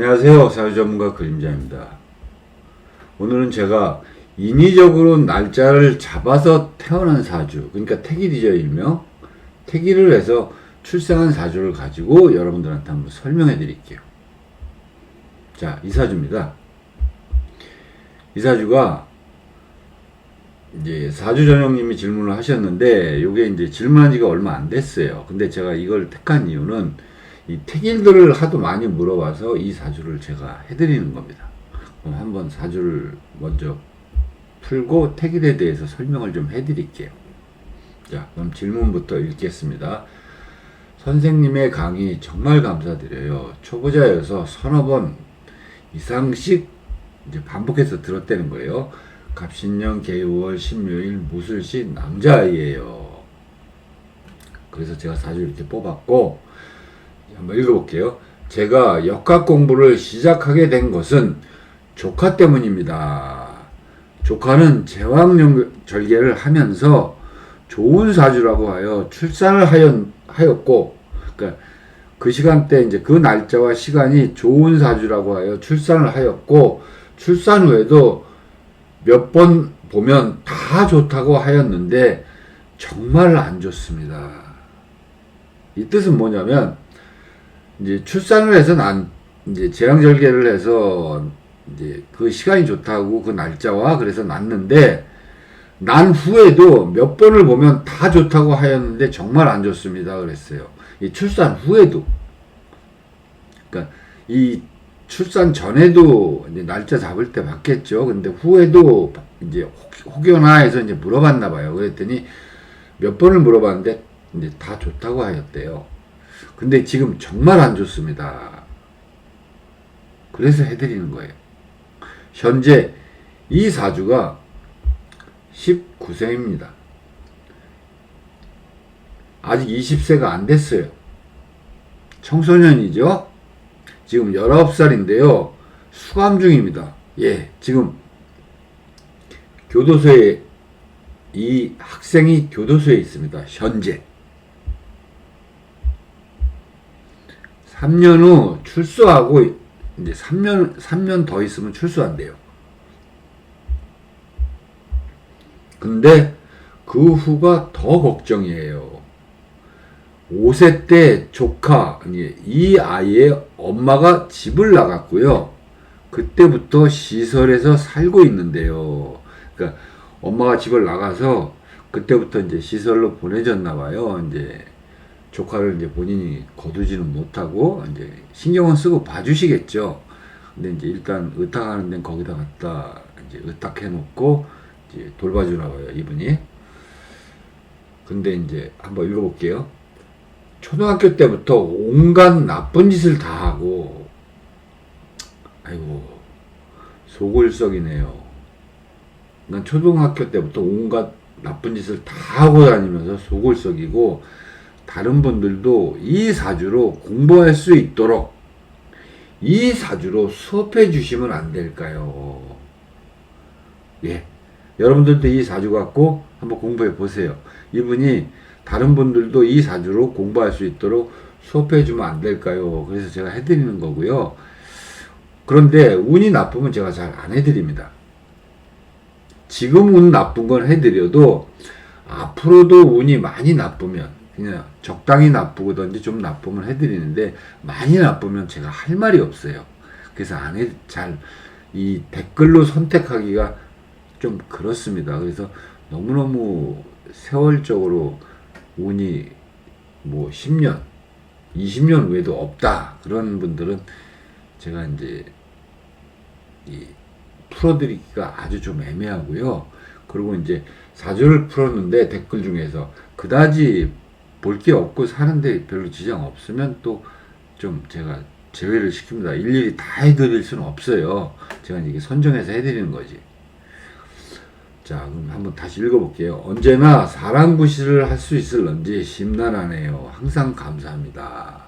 안녕하세요. 사주전문가 그림자입니다. 오늘은 제가 인위적으로 날짜를 잡아서 태어난 사주, 그러니까 태길이죠, 일명. 태길을 해서 출생한 사주를 가지고 여러분들한테 한번 설명해 드릴게요. 자, 이 사주입니다. 이 사주가 이제 사주전형님이 질문을 하셨는데, 요게 이제 질문한 지가 얼마 안 됐어요. 근데 제가 이걸 택한 이유는 이 태길들을 하도 많이 물어봐서 이 사주를 제가 해드리는 겁니다. 그럼 한번 사주를 먼저 풀고 태길에 대해서 설명을 좀 해드릴게요. 자, 그럼 질문부터 읽겠습니다. 선생님의 강의 정말 감사드려요. 초보자여서 서너 번 이상씩 이제 반복해서 들었다는 거예요. 갑신년 개월 신묘일 무술시 남자아이예요. 그래서 제가 사주 이렇게 뽑았고, 한번 읽어볼게요. 제가 역학 공부를 시작하게 된 것은 조카 때문입니다. 조카는 제왕절개를 하면서 좋은 사주라고 하여 출산을 하였고, 그러니까 그 시간대 이제 그 날짜와 시간이 좋은 사주라고 하여 출산을 하였고, 출산 후에도 몇 번 보면 다 좋다고 하였는데 정말 안 좋습니다. 이 뜻은 뭐냐면, 이제 출산을 해서 이제 제왕절개를 해서 이제 그 시간이 좋다고 그 날짜와 그래서 낳는데, 난 후에도 몇 번을 보면 다 좋다고 하였는데 정말 안 좋습니다. 그랬어요. 이 출산 후에도. 그러니까 이 출산 전에도 이제 날짜 잡을 때 봤겠죠. 근데 후에도 이제 혹여나 해서 이제 물어봤나 봐요. 그랬더니 몇 번을 물어봤는데 이제 다 좋다고 하였대요. 근데 지금 정말 안 좋습니다. 그래서 해드리는 거예요. 현재 이 사주가 19세입니다. 아직 20세가 안 됐어요. 청소년이죠? 지금 19살인데요. 수감 중입니다. 예, 지금 교도소에, 이 학생이 교도소에 있습니다. 현재. 3년 후 출소하고, 이제 3년 더 있으면 출소한대요. 근데 그 후가 더 걱정이에요. 5세 때 조카, 이 아이의 엄마가 집을 나갔고요. 그때부터 시설에서 살고 있는데요. 그러니까 엄마가 집을 나가서 그때부터 이제 시설로 보내졌나 봐요. 이제 조카를 이제 본인이 거두지는 못하고 이제 신경은 쓰고 봐주시겠죠. 근데 이제 일단 의탁하는 데는 거기다 갖다 이제 의탁해 놓고 이제 돌봐주나 봐요, 이분이. 근데 이제 한번 읽어볼게요. 초등학교 때부터 온갖 나쁜 짓을 다 하고, 아이고, 속을 썩이네요. 난 초등학교 때부터 온갖 나쁜 짓을 다 하고 다니면서 속을 썩이고, 다른 분들도 이 사주로 공부할 수 있도록 이 사주로 수업해 주시면 안 될까요? 예. 여러분들도 이 사주 갖고 한번 공부해 보세요. 이분이 다른 분들도 이 사주로 공부할 수 있도록 수업해 주면 안 될까요? 그래서 제가 해드리는 거고요. 그런데 운이 나쁘면 제가 잘 안 해드립니다. 지금 운 나쁜 건 해드려도 앞으로도 운이 많이 나쁘면, 그냥 적당히 나쁘고든지 좀 나쁘면 해드리는데, 많이 나쁘면 제가 할 말이 없어요. 그래서 이 댓글로 선택하기가 좀 그렇습니다. 그래서 너무너무 세월적으로 운이 뭐 10년, 20년 후에도 없다, 그런 분들은 제가 이제 풀어드리기가 아주 좀 애매하고요. 그리고 이제 사주를 풀었는데 댓글 중에서 그다지 볼 게 없고 사는데 별로 지장 없으면 또 좀 제가 제외를 시킵니다. 일일이 다 해드릴 수는 없어요. 제가 이게 선정해서 해드리는 거지. 자, 그럼 한번 다시 읽어볼게요. 언제나 사랑구실을 할 수 있을런지 심란하네요. 항상 감사합니다.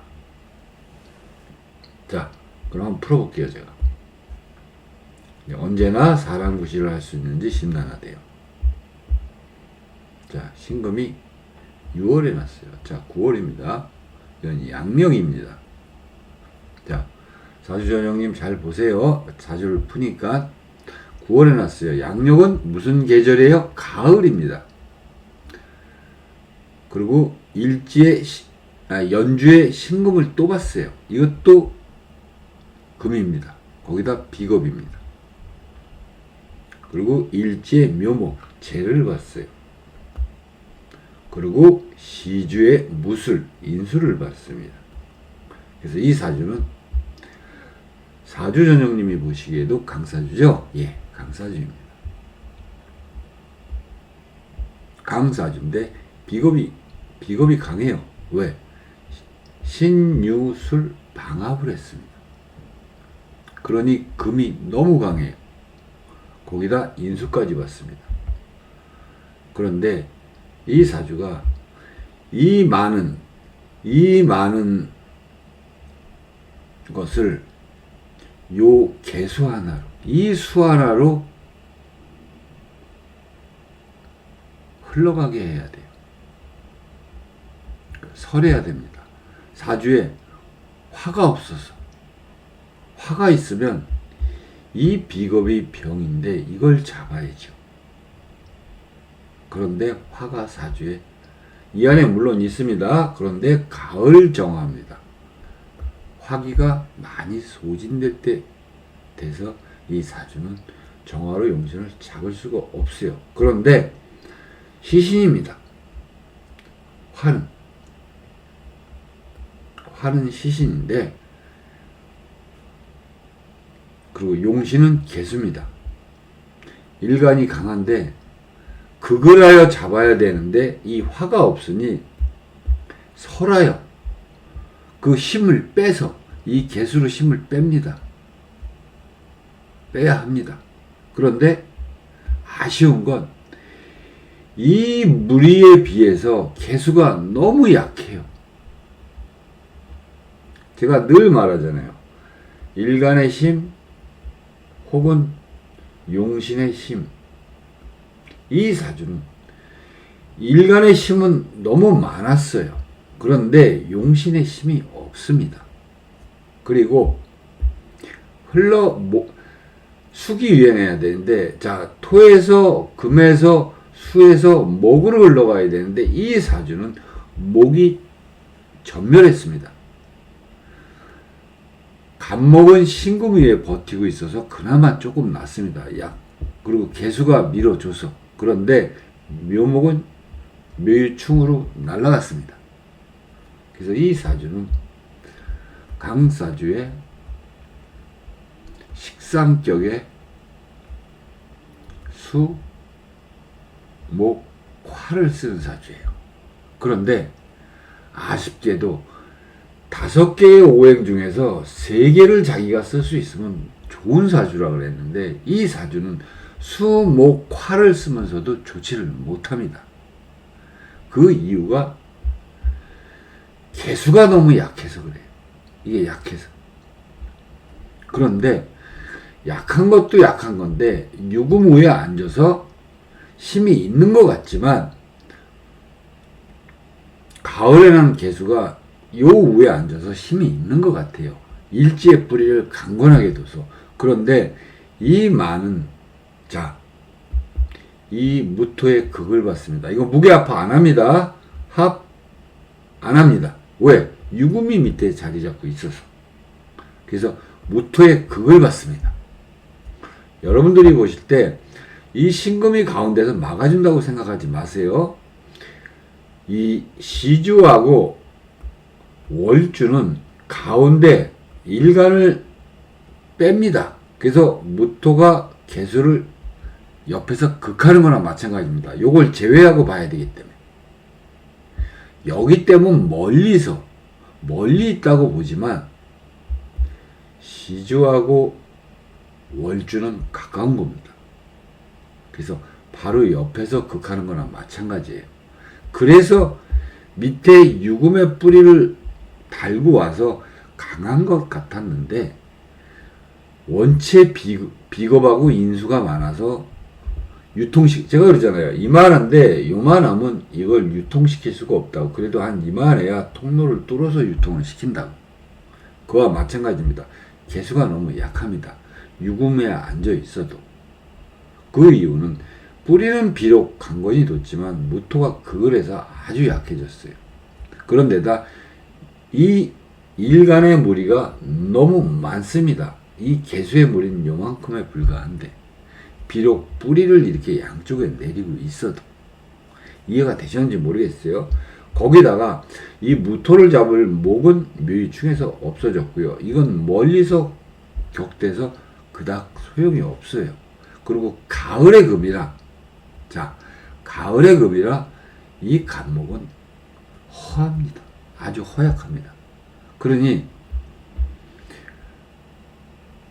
자, 그럼 한번 풀어볼게요, 제가. 언제나 사랑구실을 할 수 있는지 심란하대요. 자, 신금이 6월에 났어요. 자, 9월입니다. 이건 양력입니다. 자, 사주전형님 잘 보세요. 사주를 푸니까 9월에 났어요. 양력은 무슨 계절이에요? 가을입니다. 그리고 연주에 신금을 또 봤어요. 이것도 금입니다. 거기다 비겁입니다. 그리고 일지에 묘목, 재를 봤어요. 그리고 시주에 무술, 인수를 봤습니다. 그래서 이 사주는 사주전형님이 보시기에도 강사주죠? 예, 강사주입니다. 강사주인데 비겁이 강해요. 왜? 신유술 방합을 했습니다. 그러니 금이 너무 강해요. 거기다 인수까지 봤습니다. 그런데 이 사주가 이 많은 것을 요 개수 하나로, 이 수 하나로 흘러가게 해야 돼요. 설해야 됩니다. 사주에 화가 없어서, 화가 있으면 이 비겁이 병인데 이걸 잡아야죠. 그런데 화가 사주에 이 안에 물론 있습니다. 그런데 가을 정화입니다. 화기가 많이 소진될 때 돼서 이 사주는 정화로 용신을 잡을 수가 없어요. 그런데 시신입니다. 화는 시신인데, 그리고 용신은 개수입니다. 일간이 강한데 극을 하여 잡아야 되는데 이 화가 없으니 설하여 그 힘을 빼서 이 개수로 힘을 뺍니다. 빼야 합니다. 그런데 아쉬운 건 이 무리에 비해서 개수가 너무 약해요. 제가 늘 말하잖아요. 일간의 힘 혹은 용신의 힘. 이 사주는 일간의 힘은 너무 많았어요. 그런데 용신의 힘이 없습니다. 그리고 숙이 유행해야 되는데, 자, 토에서 금에서 수에서 목으로 흘러가야 되는데 이 사주는 목이 전멸했습니다. 간목은 신금 위에 버티고 있어서 그나마 조금 낫습니다. 그리고 개수가 밀어줘서. 그런데 묘목은 묘유충으로 날아갔습니다. 그래서 이 사주는 강사주의 식상격의 수, 목, 화를 쓰는 사주예요. 그런데 아쉽게도 5개의 오행 중에서 3개를 자기가 쓸 수 있으면 좋은 사주라 그랬는데 이 사주는 수, 목, 화를 쓰면서도 좋지를 못합니다. 그 이유가 개수가 너무 약해서 그래요. 이게 약해서. 그런데 약한 것도 약한 건데 유금우에 앉아서 힘이 있는 것 같지만 가을에는 개수가 요 위에 앉아서 힘이 있는 것 같아요. 일지의 뿌리를 강건하게 둬서. 그런데 이 무토의 극을 받습니다. 이거 무게합파 안 합니다. 합 안 합니다. 왜? 유금이 밑에 자리 잡고 있어서. 그래서 무토의 극을 받습니다. 여러분들이 보실 때 이 신금이 가운데서 막아준다고 생각하지 마세요. 이 시주하고 월주는 가운데 일간을 뺍니다. 그래서 무토가 개수를 옆에서 극하는 거나 마찬가지입니다. 요걸 제외하고 봐야 되기 때문에. 여기 때문에 멀리 있다고 보지만 시주하고 월주는 가까운 겁니다. 그래서 바로 옆에서 극하는 거나 마찬가지예요. 그래서 밑에 유금의 뿌리를 달고 와서 강한 것 같았는데 원체 비겁하고 인수가 많아서 제가 그러잖아요. 이만한데 요만하면 이걸 유통시킬 수가 없다고. 그래도 한 이만해야 통로를 뚫어서 유통을 시킨다고. 그와 마찬가지입니다. 개수가 너무 약합니다. 유금에 앉아 있어도. 그 이유는 뿌리는 비록 강건히 돋지만 무토가 그을에서 아주 약해졌어요. 그런데다 이 일간의 무리가 너무 많습니다. 이 개수의 무리는 요만큼에 불과한데 비록 뿌리를 이렇게 양쪽에 내리고 있어도 이해가 되셨는지 모르겠어요. 거기다가 이 무토를 잡을 목은 묘의충에서 없어졌고요. 이건 멀리서 격돼서 그닥 소용이 없어요. 그리고 가을의 금이라, 자, 가을의 금이라 이 간목은 허합니다. 아주 허약합니다. 그러니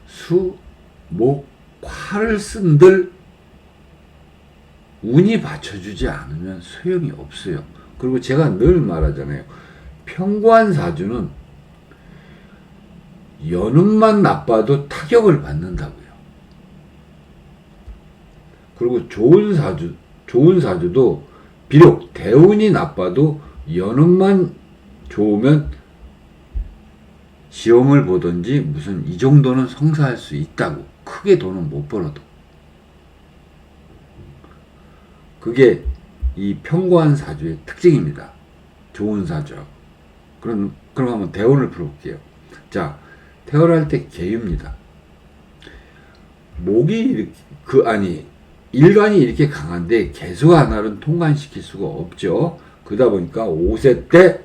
수, 목, 화를 쓴들 운이 받쳐주지 않으면 소용이 없어요. 그리고 제가 늘 말하잖아요. 편관 사주는 연운만 나빠도 타격을 받는다고요. 그리고 좋은 사주도 비록 대운이 나빠도 연운만 좋으면 시험을 보든지 무슨 이 정도는 성사할 수 있다고. 크게 돈은 못 벌어도. 그게 이 편관 사주의 특징입니다. 좋은 사주. 그럼 한번 대운을 풀어볼게요. 자, 태어날 때 개유입니다. 목이 일간이 이렇게 강한데 개수 하나는 통관시킬 수가 없죠. 그러다 보니까 5세 때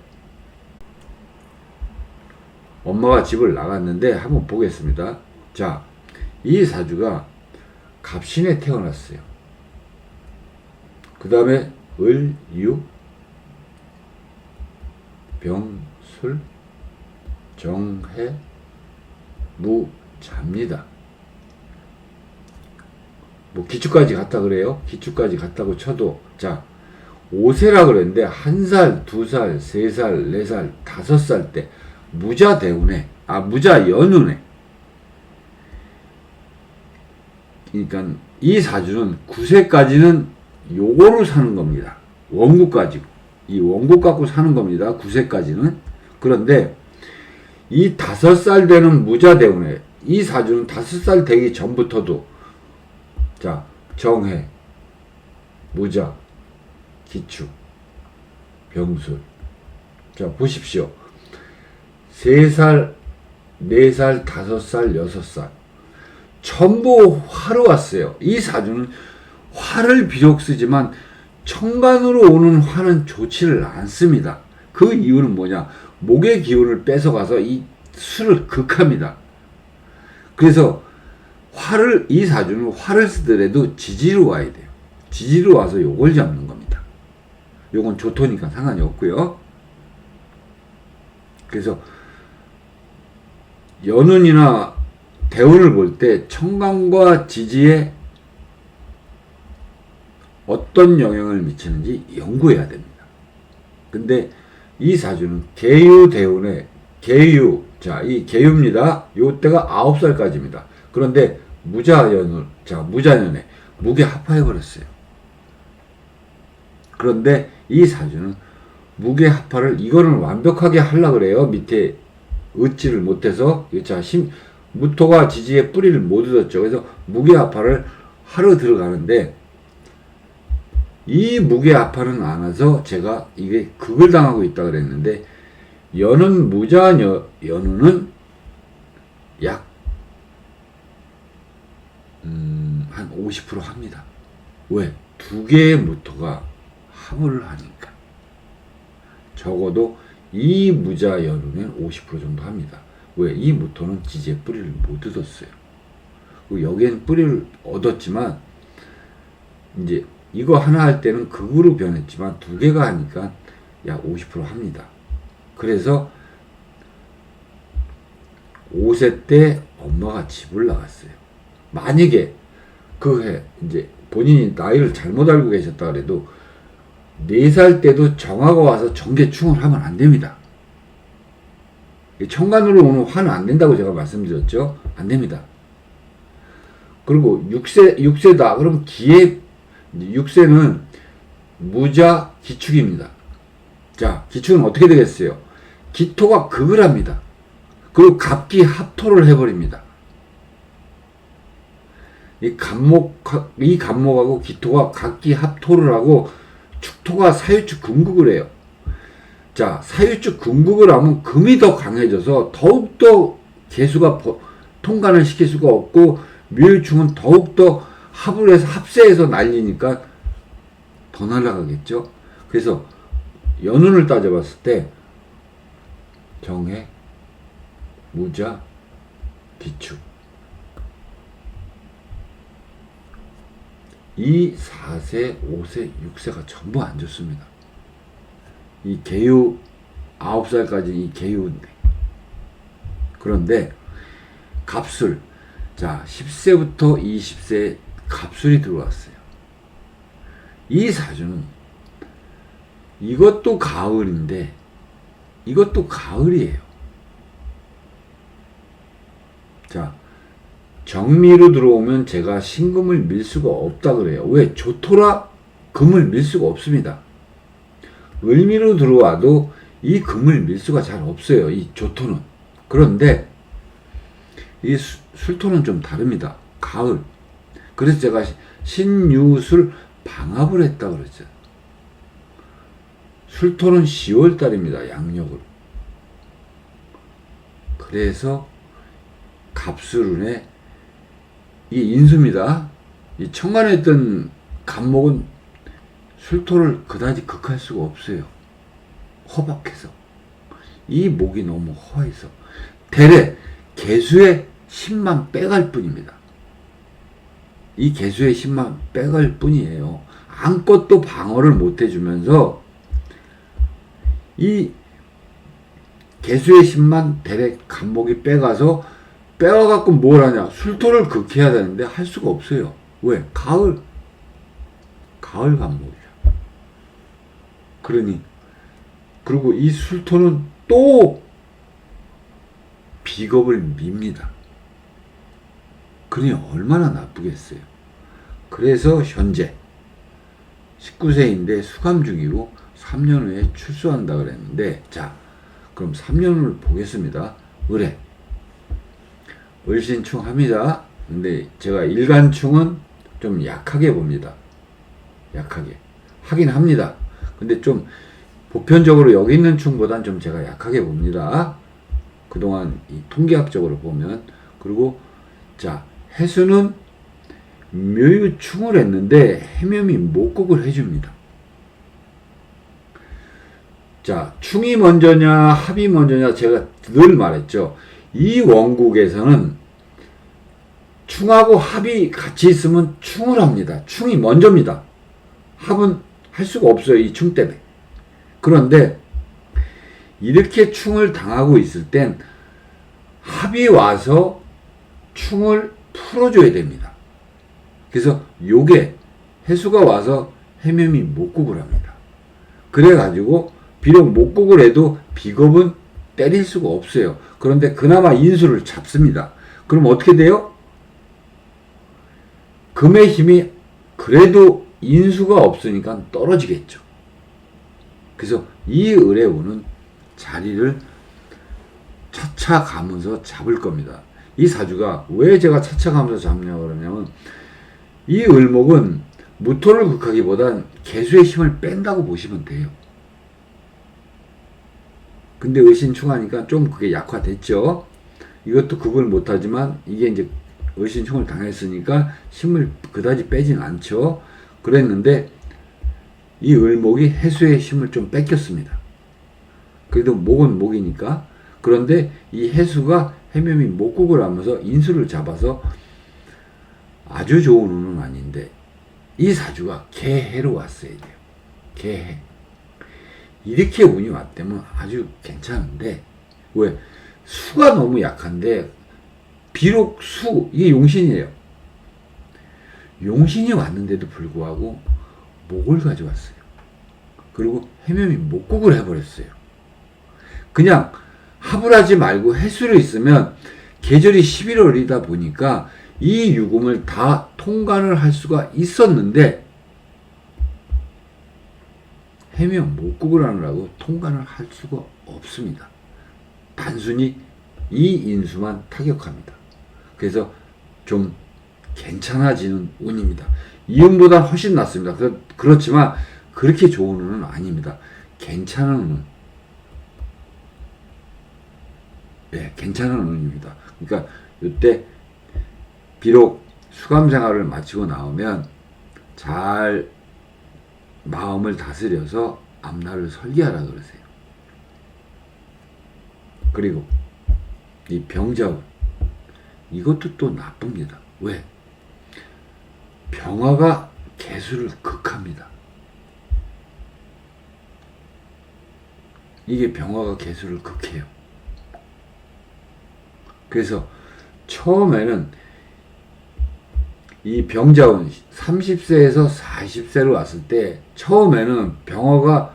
엄마가 집을 나갔는데 한번 보겠습니다. 자, 이 사주가 갑신에 태어났어요. 그 다음에 을, 유, 병, 술, 정, 해, 무, 잡니다. 뭐 기축까지 갔다 그래요. 기축까지 갔다고 쳐도, 자, 5세라 그랬는데 1살, 2살, 3살, 4살, 5살 때 무자 대운에, 무자 연운에, 그러니까 이 사주는 9세까지는 요거를 사는 겁니다. 원국 가지고. 이 원국 갖고 사는 겁니다. 9세까지는. 그런데 이 5살 되는 무자 대운에 이 사주는 5살 되기 전부터도, 자, 정해, 무자, 기축, 병술. 자, 보십시오. 3살, 4살, 5살, 6살. 전부 화로 왔어요. 이 사주는 화를 비록 쓰지만 천간으로 오는 화는 좋지를 않습니다. 그 이유는 뭐냐? 목의 기운을 뺏어가서 이 수를 극합니다. 그래서 이 사주는 화를 쓰더라도 지지로 와야 돼요. 지지로 와서 요걸 잡는 겁니다. 요건 조토니까 상관이 없고요. 그래서 연운이나 대운을 볼 때 천간과 지지에 어떤 영향을 미치는지 연구해야 됩니다. 근데 이 사주는 개유 대운에 자, 이 개유입니다. 요때가 9살까지입니다. 그런데 무자년에 무게 합파해버렸어요. 그런데 이 사주는 무게 합파를 이거는 완벽하게 하려고 그래요. 밑에 얻지를 못해서. 자, 무토가 지지에 뿌리를 못 얻었죠. 그래서 무게 합파를 하러 들어가는데 이 무게 합파는 안 와서 제가 이게 극을 당하고 있다 그랬는데, 연은 연운은 약 한 50% 합니다. 왜? 두 개의 무토가 합을 하니까. 적어도 이 무자 연운은 50% 정도 합니다. 왜? 이 무토는 지지에 뿌리를 못 얻었어요. 여기엔 뿌리를 얻었지만 이제 이거 하나 할 때는 극으로 변했지만 두 개가 하니까 약 50% 합니다. 그래서 5세 때 엄마가 집을 나갔어요. 만약에 그 해 이제 본인이 나이를 잘못 알고 계셨다 그래도 4살 때도 정화가 와서 정계충을 하면 안 됩니다. 천간으로 오는 화는 안 된다고 제가 말씀드렸죠. 안 됩니다. 그리고 6세다. 그럼 6세는 무자 기축입니다. 자, 기축은 어떻게 되겠어요? 기토가 극을 합니다. 그리고 갑기합토를 해버립니다. 이 갑목하고 기토가 갑기합토를 하고 축토가 사유축 금국을 해요. 자, 사유축 금국을 하면 금이 더 강해져서 더욱더 개수가 통관을 시킬 수가 없고 묘유충은 더욱더 합세해서 날리니까 더 날아가겠죠. 그래서 연운을 따져봤을 때 정해, 무자, 기축 이 4세, 5세, 6세가 전부 안 좋습니다. 이 개유 9살까지 이 개유인데 그런데 갑술 자 10세부터 20세 갑술이 들어왔어요. 이 사주는 이것도 가을인데 이것도 가을이에요. 자 정미로 들어오면 제가 신금을 밀 수가 없다 그래요. 왜? 조토라 금을 밀 수가 없습니다. 을미로 들어와도 이 금을 밀 수가 잘 없어요. 이 조토는. 그런데 이 술토는 좀 다릅니다. 가을. 그래서 제가 신유술 방합을 했다 그랬죠. 술토는 10월 달입니다. 양력으로. 그래서 갑술운에 이게 인수입니다. 이 천간에 있던 갑목은 술토를 그다지 극할 수가 없어요. 허박해서. 이 목이 너무 허해서. 대래 개수의 10만 빼갈 뿐입니다. 이 개수의 10만 빼갈 뿐이에요. 아무것도 방어를 못 해주면서 이 개수의 10만 대래 갑목이 빼가서 빼와갖고 뭘 하냐. 술토를 극해야 되는데 할 수가 없어요. 왜? 가을 갑목이야. 그러니 그리고 이 술토는 또 비겁을 밉니다. 그러니 얼마나 나쁘겠어요. 그래서 현재 19세인데 수감 중이고 3년 후에 출소한다 그랬는데 자 그럼 3년 후를 보겠습니다. 을에 을신충 합니다. 근데 제가 일간충은 좀 약하게 봅니다. 약하게 하긴 합니다. 근데 좀 보편적으로 여기 있는 충보단 좀 제가 약하게 봅니다. 그동안 이 통계학적으로 보면. 그리고 자 해수는 묘유충을 했는데 해묘미 목국을 해줍니다. 자 충이 먼저냐 합이 먼저냐 제가 늘 말했죠. 이 원국에서는 충하고 합이 같이 있으면 충을 합니다. 충이 먼저입니다. 합은 할 수가 없어요. 이 충 때문에. 그런데 이렇게 충을 당하고 있을 땐 합이 와서 충을 풀어줘야 됩니다. 그래서 요게 해수가 와서 해묘미 목국을 합니다. 그래가지고 비록 목국을 해도 비겁은 때릴 수가 없어요. 그런데 그나마 인수를 잡습니다. 그럼 어떻게 돼요? 금의 힘이 그래도 인수가 없으니까 떨어지겠죠. 그래서 이 을의 운은 자리를 차차 가면서 잡을 겁니다. 이 사주가 왜 제가 차차 가면서 잡냐고 그러냐면 이 을목은 무토를 극하기보단 개수의 힘을 뺀다고 보시면 돼요. 근데 을신충하니까 좀 그게 약화됐죠. 이것도 극을 못하지만 이게 이제 을신충을 당했으니까 힘을 그다지 빼진 않죠. 그랬는데 이 을목이 해수의 힘을 좀 뺏겼습니다. 그래도 목은 목이니까. 그런데 이 해수가 해묘미 목국을 하면서 인수를 잡아서 아주 좋은 운은 아닌데 이 사주가 개해로 왔어야 돼요. 개해. 이렇게 운이 왔다면 아주 괜찮은데 왜? 수가 너무 약한데 비록 이게 용신이에요. 용신이 왔는데도 불구하고 목을 가져왔어요. 그리고 해묘미 목국을 해버렸어요. 그냥 합을 하지 말고 해수를 있으면 계절이 11월이다 보니까 이 유금을 다 통관을 할 수가 있었는데 해묘 목국을 하느라고 통관을 할 수가 없습니다. 단순히 이 인수만 타격합니다. 그래서 좀 괜찮아지는 운입니다. 이운보다 훨씬 낫습니다. 그렇지만 그렇게 좋은 운은 아닙니다. 괜찮은 운. 네, 괜찮은 운입니다. 그러니까 이때 비록 수감 생활을 마치고 나오면 잘 마음을 다스려서 앞날을 설계하라 그러세요. 그리고 이 병자운 이것도 또 나쁩니다. 왜? 병화가 개수를 극합니다. 이게 병화가 개수를 극해요. 그래서 처음에는 이 병자운 30세에서 40세로 왔을 때 처음에는 병화가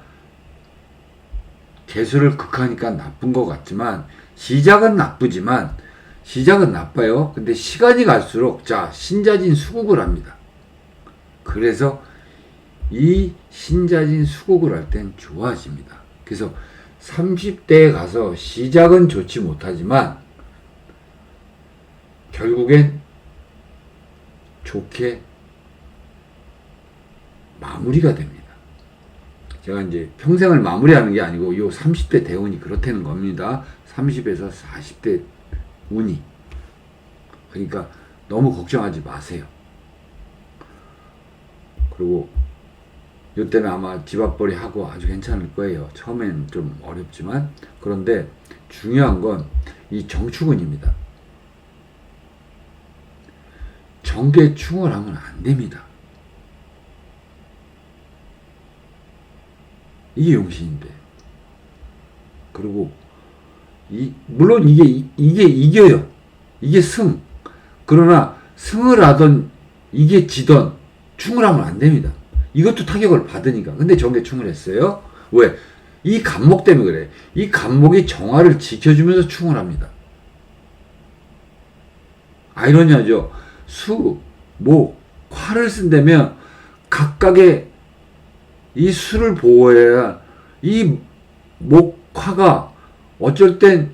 개수를 극하니까 나쁜 것 같지만 시작은 나쁘지만 시작은 나빠요. 근데 시간이 갈수록 자 신자진 수국을 합니다. 그래서 이 신자진 수국을 할 땐 좋아집니다. 그래서 30대에 가서 시작은 좋지 못하지만 결국엔 좋게 마무리가 됩니다. 제가 이제 평생을 마무리하는 게 아니고 요 30대 대운이 그렇다는 겁니다. 30에서 40대 운이. 그러니까 너무 걱정하지 마세요. 그리고 이때는 아마 집앞벌이 하고 아주 괜찮을 거예요. 처음엔 좀 어렵지만. 그런데 중요한 건 이 정축운입니다. 정계충을 하면 안 됩니다. 이게 용신인데. 그리고 물론 이게 이겨요. 이게 승. 그러나 승을 하던 이게 지던 충을 하면 안 됩니다. 이것도 타격을 받으니까. 근데 정계충을 했어요. 왜? 이 간목 때문에 그래. 이 간목이 정화를 지켜주면서 충을 합니다. 아이러니하죠. 수, 목, 화를 쓴다면 각각의 이 수를 보호해야 이 목, 화가 어쩔 땐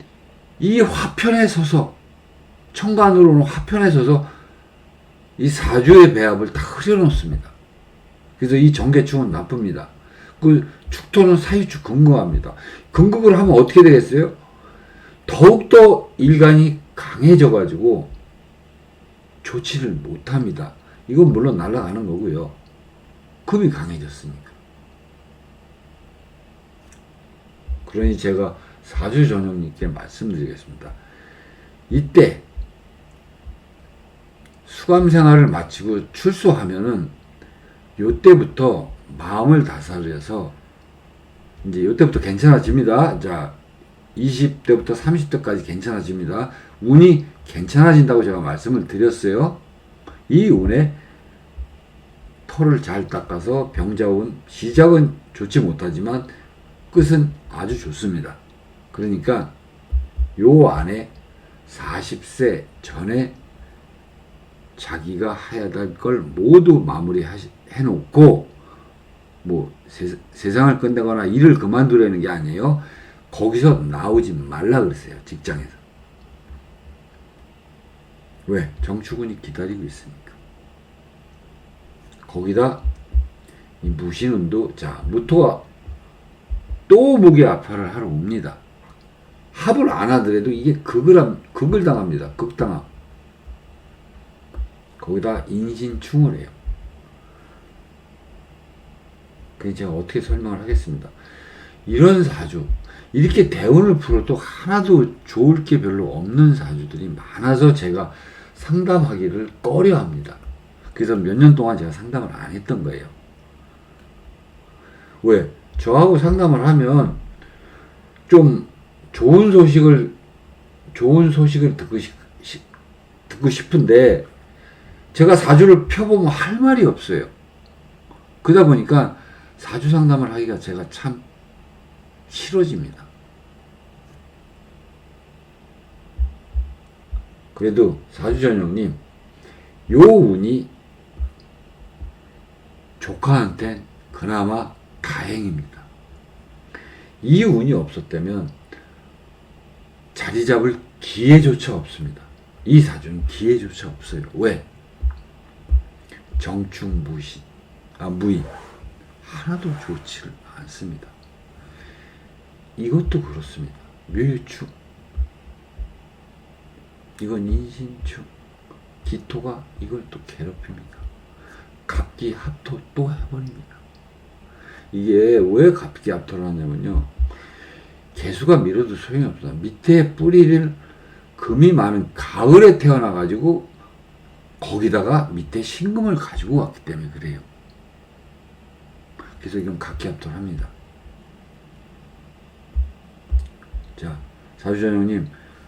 이 화편에 서서 천간으로는 화편에 서서 이 사주의 배합을 다 흐려놓습니다. 그래서 이 정계충은 나쁩니다. 그 축토는 사유축 금극합니다. 금극을 하면 어떻게 되겠어요? 더욱더 일간이 강해져가지고 좋지를 못합니다. 이건 물론 날아가는 거고요. 금이 강해졌으니까. 그러니 제가 사주 전용님께 말씀드리겠습니다. 이때 수감 생활을 마치고 출소하면은 요때부터 마음을 다스려서 이제 요때부터 괜찮아집니다. 자, 20대부터 30대까지 괜찮아집니다. 운이 괜찮아진다고 제가 말씀을 드렸어요. 이 운에 털을 잘 닦아서 병자운 시작은 좋지 못하지만 끝은 아주 좋습니다. 그러니까 요 안에 40세 전에 자기가 해야 될 걸 모두 마무리 해놓고 뭐 세상을 끝내거나 일을 그만두려는 게 아니에요. 거기서 나오지 말라 그랬어요. 직장에서. 왜? 정축운이 기다리고 있으니까. 거기다 이 무신운도 자 무토가 또 목의 아파를 하러 옵니다. 합을 안 하더라도 이게 극을 당합니다. 극당함. 거기다 인신충을 해요. 그래서 제가 어떻게 설명을 하겠습니다. 이런 사주, 이렇게 대운을 풀어도 하나도 좋을 게 별로 없는 사주들이 많아서 제가 상담하기를 꺼려 합니다. 그래서 몇 년 동안 제가 상담을 안 했던 거예요. 왜? 저하고 상담을 하면 좀 좋은 소식을 듣고 싶은데 제가 사주를 펴보면 할 말이 없어요. 그러다 보니까 사주 상담을 하기가 제가 참 싫어집니다. 그래도 사주전형님, 요 운이 조카한텐 그나마 다행입니다. 이 운이 없었다면 자리 잡을 기회조차 없습니다. 이 사주는 기회조차 없어요. 왜? 정축 무인 하나도 좋지를 않습니다. 이것도 그렇습니다. 묘유축, 이건 인신축, 기토가 이걸 또 괴롭힙니다. 갑기 합토 또 해버립니다. 이게 왜 갑기 합토를 하냐면요, 개수가 밀어도 소용이 없어요. 밑에 뿌리를 금이 많은 가을에 태어나가지고 거기다가 밑에 신금을 가지고 왔기 때문에 그래요. 그래서 이건 각기합토를 합니다. 자, 사주전형님,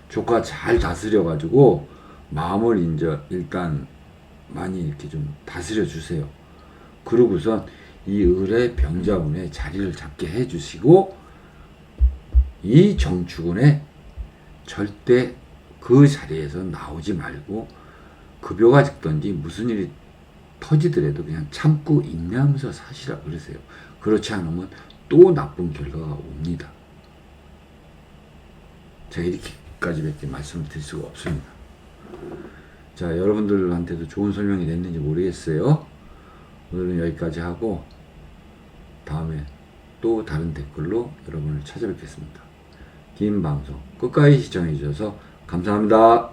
조카 잘 다스려가지고 마음을 이제 일단 많이 이렇게 좀 다스려 주세요. 그러고선 이 을의 병자운에 자리를 잡게 해주시고, 이 정축운에 절대 그 자리에서 나오지 말고 급여가 적든지 무슨 일이 터지더라도 그냥 참고 인내하면서 사시라 그러세요. 그렇지 않으면 또 나쁜 결과가 옵니다. 제가 이렇게까지밖에 말씀을 드릴 수가 없습니다. 자, 여러분들한테도 좋은 설명이 됐는지 모르겠어요. 오늘은 여기까지 하고 다음에 또 다른 댓글로 여러분을 찾아뵙겠습니다. 긴 방송 끝까지 시청해 주셔서 감사합니다.